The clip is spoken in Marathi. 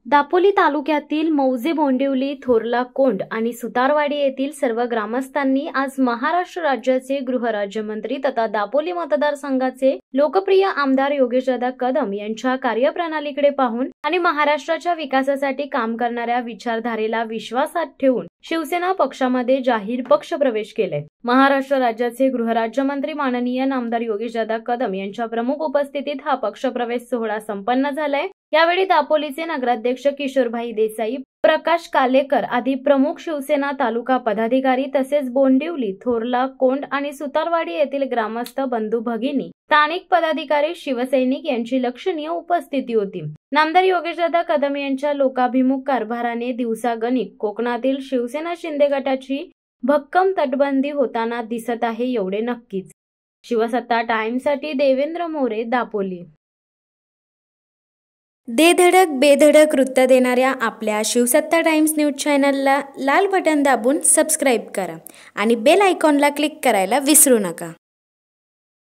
दापोली तालुक्यातील मौजे बोंडिवली, थोरला कोंड आणि सुतारवाडी येथील सर्व ग्रामस्थांनी आज महाराष्ट्र राज्याचे गृहराज्यमंत्री तथा दापोली मतदारसंघाचे लोकप्रिय आमदार योगेशदादा कदम यांच्या कार्यप्रणालीकडे पाहून आणि महाराष्ट्राच्या विकासासाठी काम करणाऱ्या विचारधारेला विश्वासात ठेवून शिवसेना पक्षामध्ये जाहीर पक्ष प्रवेश केले। महाराष्ट्र राज्याचे गृहराज्यमंत्री माननीय नामदार योगेशदादा कदम यांच्या प्रमुख उपस्थितीत हा पक्षप्रवेश सोहळा संपन्न झालाय। यावेळी दापोलीचे नगराध्यक्ष किशोरभाई देसाई, प्रकाश कालेकर आदी प्रमुख शिवसेना तालुका पदाधिकारी तसेच बोंडिवली, थोरला कोंड आणि सुतारवाडी येथील ग्रामस्थ बंधू भगिनी, स्थानिक पदाधिकारी, शिवसैनिक यांची लक्षणीय उपस्थिती होती। नामदार योगेशदादा कदम यांच्या लोकाभिमुख कारभाराने दिवसागणिक कोकणातील शिवसेना शिंदे गटाची भक्कम तटबंदी होताना दिसत आहे एवढे नक्कीच। शिवसत्ता टाइम्ससाठी देवेंद्र मोरे, दापोली। दे धडक बेधडक वृत्त देणाऱ्या आपल्या शिवसत्ता टाइम्स न्यूज चॅनलला लाल बटन दाबून सबस्क्राईब करा आणि बेल आयकॉनला क्लिक करायला विसरू नका।